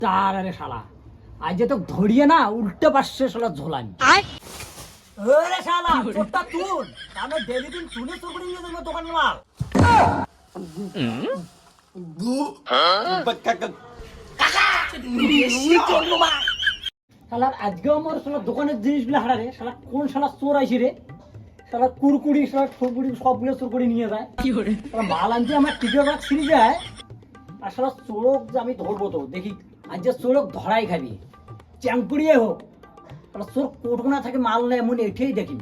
তার আরে শালা আজ যে তো ধরিয়ে না উল্টে পাশে শালা ঝোলানি আরে শালা চোরটা তুল আমি ডেলি দিন তুলে চোর করে নিয়ে যাবো দোকান মাল শালা আজকে আমার শালা দোকানের জিনিসগুলো হারারে শালা কোন শালা চোর আইছি রে শালা কুরকুড়ি শালা ঠোকুড়ি সবগুলো চোর করে নিয়ে যায় কি করে শালা মাল আনতে আমার টিকে বাক ছিঁড়ে যায় আর শালা চোরক যে আমি ধরবো তো দেখি আজ যে চোরক ধরাই খাবি চ্যাংকুড়িয়ে হোক শালা চোর কোটকোনা থাকে মাল নেয় এমন এঠেই দেখি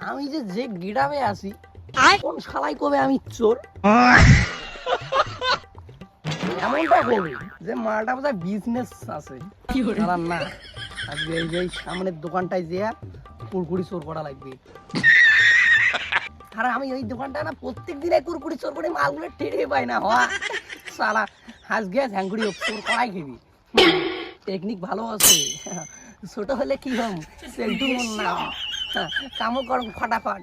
আমি যে গিরামে আছি কোন শালাই কবে আমি চোর এমনটা কবে যে মালটা বোধহয় বিজনেস আছে না আজকে এই যে সামনের দোকানটায় যে কুরকুরি চোর করা লাগবে আর আমি ওই দোকানটা না প্রত্যেক দিনে কুরকুরি চোর করে মালগুলো টেরে পাই না হওয়া সালা আজকে ঝ্যাঙ্গুড়ি চোর করাই খেবি টেকনিক ভালো আছে ছোট হলে কি হম সেলটু মন না কামও কর ফটাফট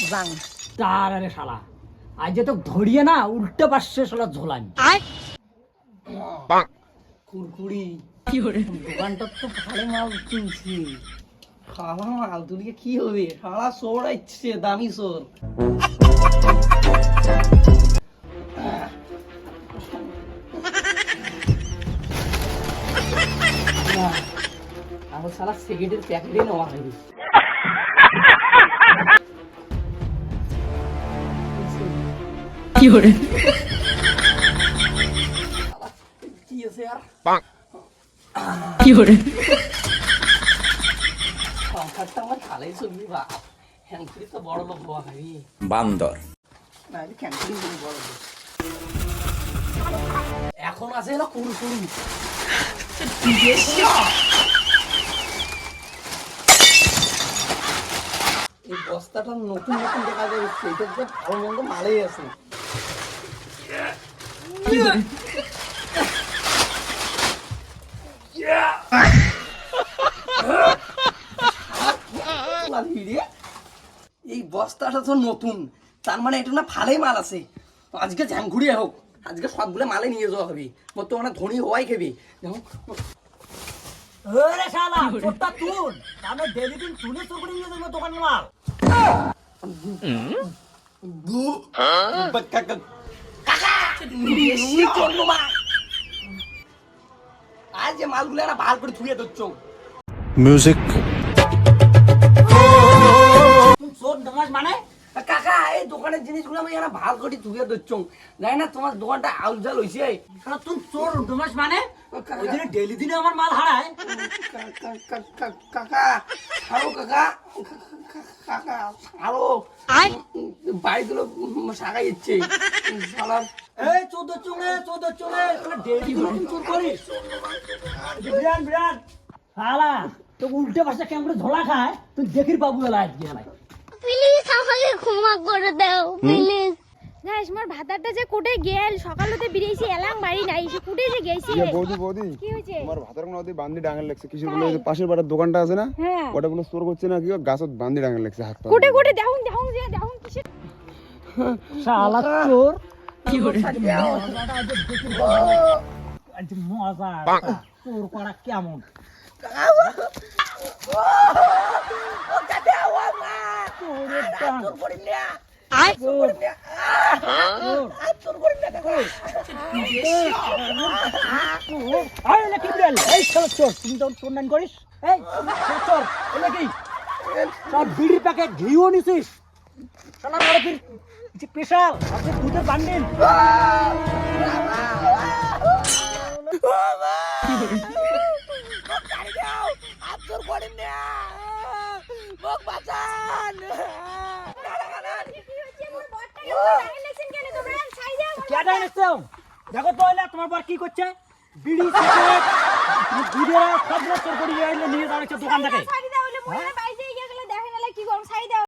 যাং তার আরে শালা আজ যে তো ধরিয়ে না উল্টে পাশে শালা ঝোলানি কুরকুরি দোকানটা তো ভালো মাল তুলছি ভালো মাল তুলিয়ে কি হবে সারা চোর আসছে দামি চোর আমার সারা সিগারেটের প্যাকেটে নেওয়া হয়নি কি করে কি আছে আর কি করে সংসারটা আমার ভালোই চলবি বা হ্যাংকুড়ি তো বড় লোক হওয়া খাবি বান্দর না ক্যান্টিন করে বড় লোক এখন আছে না কুরকুরি এই বস্তাটা নতুন নতুন দেখা যাচ্ছে এটা যে ভালো মন্দ মালেই আছে এই বস্তাটা তো নতুন তার মানে এটা না ভালোই মাল আছে আজকে ঝ্যাংঘুড়িয়ে হোক আজকে সবগুলো মালে নিয়ে যাওয়া হবে বর্তমানে ধনী হওয়াই খেবি আরে শালা চোরটা তুল আমি ডেলি দিন তুলে চোর করে নিয়ে যাবো দোকান মাল আজ যে মালগুলো না ভাল করে ধুয়ে দিচ্ছ মিউজিক চোর দমাস মানে কাকা এই দোকানের জিনিসগুলো আমি এরা ভাল করে ধুয়ে দিচ্ছ জানি না তোমার দোকানটা আউল জাল হয়েছে শালা তুই চোর দমাস মানে ওই দিনে ডেলি দিনে আমার মাল হারায় কাকা ছাড়ো কাকা কাকা ছাড়ো বাড়িগুলো সাগাই যাচ্ছে এই চোদ্দ চোরে শালা ডেলি দিনে চোর করিস বিরান বিরান শালা তো উল্টে পাশে কেমন করে ঝোলা খায় তুই দেখির বাবু এলা আজকে এলাই প্লিজ আমাকে ক্ষমা করে দাও প্লিজ গাইস মোর ভাতারটা যে কোটে গেল সকালতে বেরিয়েছি এলাং বাড়ি নাই সে কোটে যে গেছে বৌদি কি হয়েছে তোমার ভাতার কোনো বান্দি ডাঙ্গেল লাগছে কিসের বলে পাশের বাড়ির দোকানটা আছে না হ্যাঁ ওটা কোনো স্টোর করছে না কি গাছত বান্দি ডাঙ্গেল লাগছে হাত পা কোটে কোটে দেখুন যে দেখুন কিসে শালা চোর কি করে আজ মজা চোর করা কেমন বিড়ির প্যাকেট ঘিও নিছিস স্পেশাল দুধের বান্ডিল দেখো তো তোমার পর কি করছে বিড়ি সিগারেট দুধের সব নষ্ট করে নিয়ে যাওয়া দোকান থেকে